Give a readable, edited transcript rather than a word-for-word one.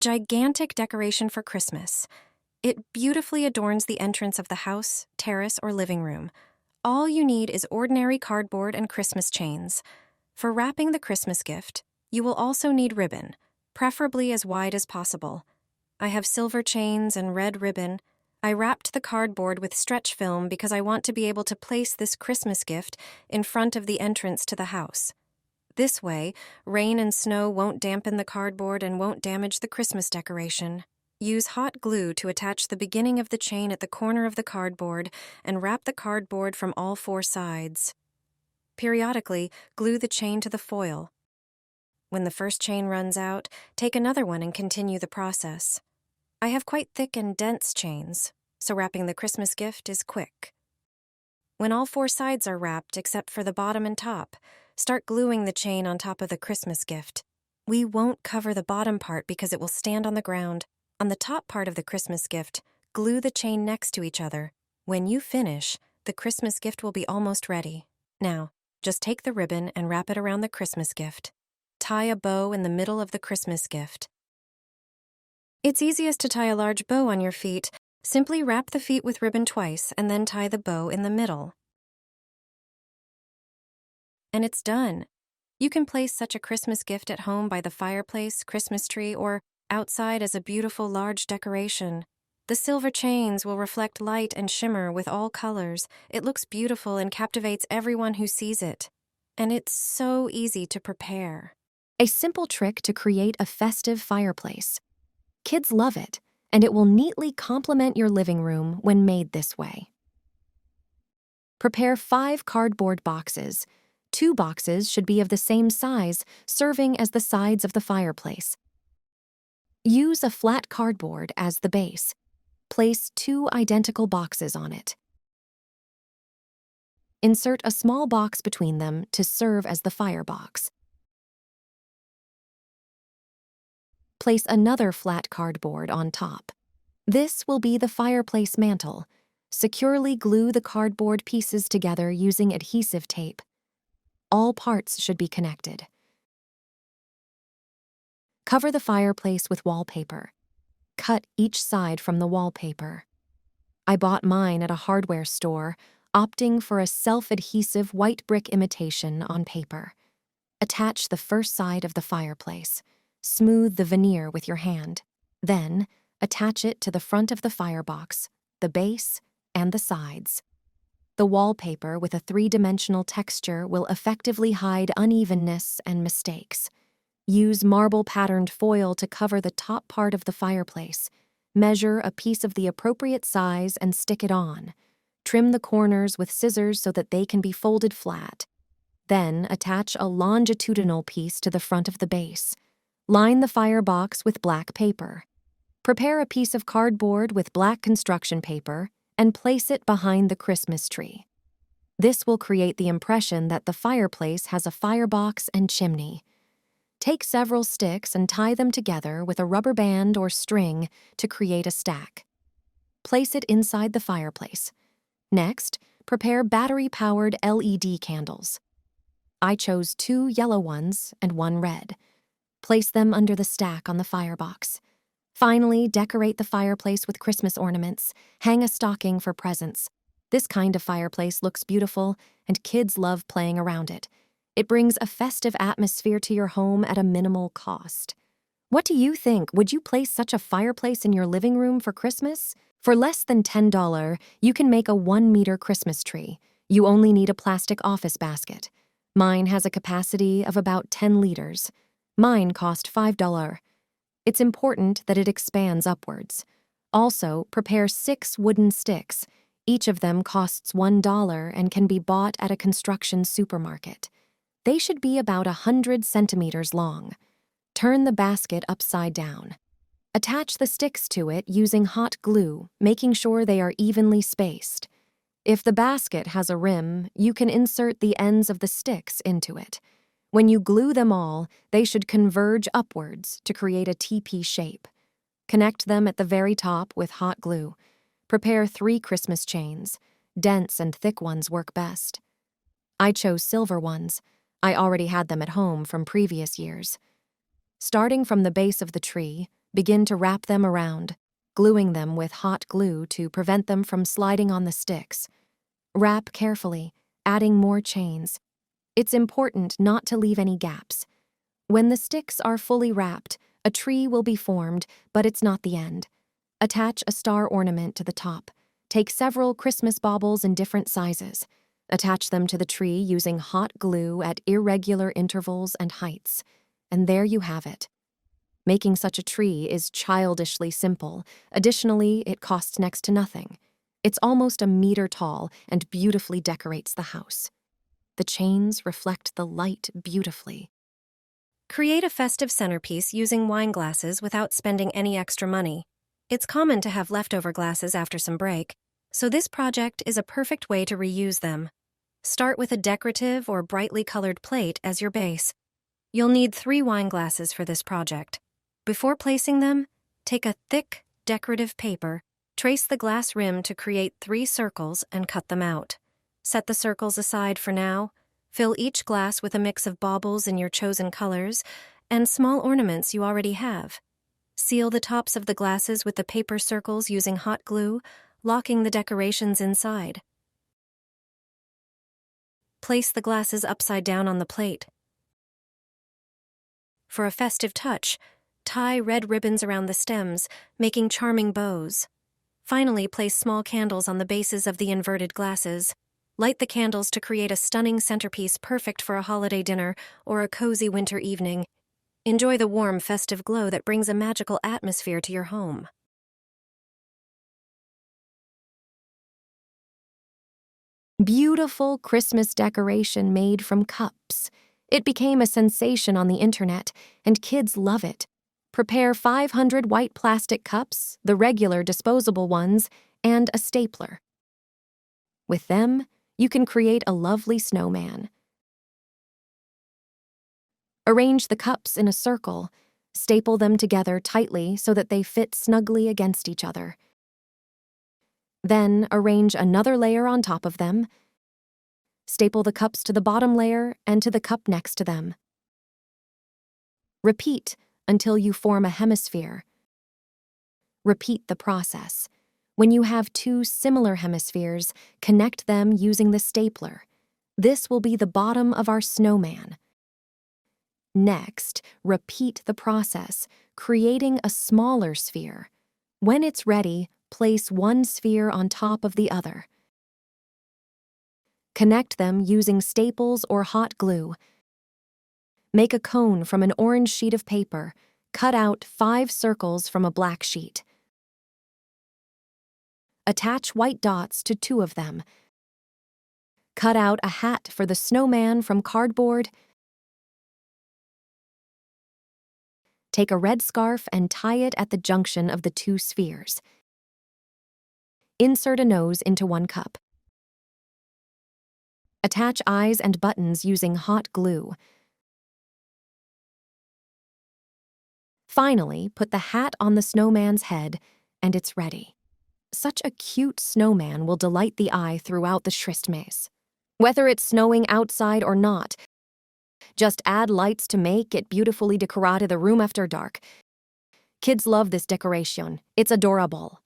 gigantic decoration for Christmas. It beautifully adorns the entrance of the house, terrace, or living room. All you need is ordinary cardboard and Christmas chains. For wrapping the Christmas gift, you will also need ribbon, preferably as wide as possible. I have silver chains and red ribbon. I wrapped the cardboard with stretch film because I want to be able to place this Christmas gift in front of the entrance to the house. This way, rain and snow won't dampen the cardboard and won't damage the Christmas decoration. Use hot glue to attach the beginning of the chain at the corner of the cardboard and wrap the cardboard from all four sides. Periodically, glue the chain to the foil. When the first chain runs out, take another one and continue the process. I have quite thick and dense chains, so wrapping the Christmas gift is quick. When all four sides are wrapped except for the bottom and top, start gluing the chain on top of the Christmas gift. We won't cover the bottom part because it will stand on the ground. On the top part of the Christmas gift, glue the chain next to each other. When you finish, the Christmas gift will be almost ready. Now, just take the ribbon and wrap it around the Christmas gift. Tie a bow in the middle of the Christmas gift. It's easiest to tie a large bow on your feet. Simply wrap the feet with ribbon twice and then tie the bow in the middle. And it's done. You can place such a Christmas gift at home by the fireplace, Christmas tree, or outside as a beautiful large decoration. The silver chains will reflect light and shimmer with all colors. It looks beautiful and captivates everyone who sees it. And it's so easy to prepare. A simple trick to create a festive fireplace. Kids love it, and it will neatly complement your living room when made this way. Prepare 5 cardboard boxes. 2 boxes should be of the same size, serving as the sides of the fireplace. Use a flat cardboard as the base. Place 2 identical boxes on it. Insert a small box between them to serve as the firebox. Place another flat cardboard on top. This will be the fireplace mantle. Securely glue the cardboard pieces together using adhesive tape. All parts should be connected. Cover the fireplace with wallpaper. Cut each side from the wallpaper. I bought mine at a hardware store, opting for a self-adhesive white brick imitation on paper. Attach the first side of the fireplace. Smooth the veneer with your hand. Then, attach it to the front of the firebox, the base, and the sides. The wallpaper with a 3-dimensional texture will effectively hide unevenness and mistakes. Use marble-patterned foil to cover the top part of the fireplace. Measure a piece of the appropriate size and stick it on. Trim the corners with scissors so that they can be folded flat. Then, attach a longitudinal piece to the front of the base. Line the firebox with black paper. Prepare a piece of cardboard with black construction paper and place it behind the Christmas tree. This will create the impression that the fireplace has a firebox and chimney. Take several sticks and tie them together with a rubber band or string to create a stack. Place it inside the fireplace. Next, prepare battery-powered LED candles. I chose 2 yellow ones and 1 red. Place them under the stack on the firebox. Finally, decorate the fireplace with Christmas ornaments. Hang a stocking for presents. This kind of fireplace looks beautiful, and kids love playing around it. It brings a festive atmosphere to your home at a minimal cost. What do you think? Would you place such a fireplace in your living room for Christmas? For less than $10, you can make a 1-meter Christmas tree. You only need a plastic office basket. Mine has a capacity of about 10 liters. Mine cost $5. It's important that it expands upwards. Also, prepare 6 wooden sticks. Each of them costs $1 and can be bought at a construction supermarket. They should be about 100 centimeters long. Turn the basket upside down. Attach the sticks to it using hot glue, making sure they are evenly spaced. If the basket has a rim, you can insert the ends of the sticks into it. When you glue them all, they should converge upwards to create a teepee shape. Connect them at the very top with hot glue. Prepare 3 Christmas chains. Dense and thick ones work best. I chose silver ones. I already had them at home from previous years. Starting from the base of the tree, Begin to wrap them around, gluing them with hot glue to prevent them from sliding on the sticks. Wrap carefully, adding more chains. It's important not to leave any gaps. When the sticks are fully wrapped, a tree will be formed, but it's not the end. Attach a star ornament to the top. Take several Christmas baubles in different sizes. Attach them to the tree using hot glue at irregular intervals and heights. And there you have it. Making such a tree is childishly simple. Additionally, it costs next to nothing. It's almost a meter tall and beautifully decorates the house. The chains reflect the light beautifully. Create a festive centerpiece using wine glasses without spending any extra money. It's common to have leftover glasses after some break, so this project is a perfect way to reuse them. Start with a decorative or brightly colored plate as your base. You'll need 3 wine glasses for this project. Before placing them, take a thick, decorative paper, trace the glass rim to create 3 circles and cut them out. Set the circles aside for now. Fill each glass with a mix of baubles in your chosen colors and small ornaments you already have. Seal the tops of the glasses with the paper circles using hot glue, locking the decorations inside. Place the glasses upside down on the plate. For a festive touch, tie red ribbons around the stems, making charming bows. Finally, place small candles on the bases of the inverted glasses. Light the candles to create a stunning centerpiece perfect for a holiday dinner or a cozy winter evening. Enjoy the warm, festive glow that brings a magical atmosphere to your home. Beautiful Christmas decoration made from cups. It became a sensation on the internet, and kids love it. Prepare 500 white plastic cups, the regular disposable ones, and a stapler. With them, you can create a lovely snowman. Arrange the cups in a circle. Staple them together tightly so that they fit snugly against each other. Then arrange another layer on top of them. Staple the cups to the bottom layer and to the cup next to them. Repeat until you form a hemisphere. Repeat the process. When you have 2 similar hemispheres, connect them using the stapler. This will be the bottom of our snowman. Next, repeat the process, creating a smaller sphere. When it's ready, place one sphere on top of the other. Connect them using staples or hot glue. Make a cone from an orange sheet of paper. Cut out 5 circles from a black sheet. Attach white dots to 2 of them. Cut out a hat for the snowman from cardboard. Take a red scarf and tie it at the junction of the 2 spheres. Insert a nose into one cup. Attach eyes and buttons using hot glue. Finally, put the hat on the snowman's head, and it's ready. Such a cute snowman will delight the eye throughout the Christmas. Whether it's snowing outside or not, just add lights to make it beautifully decorate the room after dark. Kids love this decoration. It's adorable.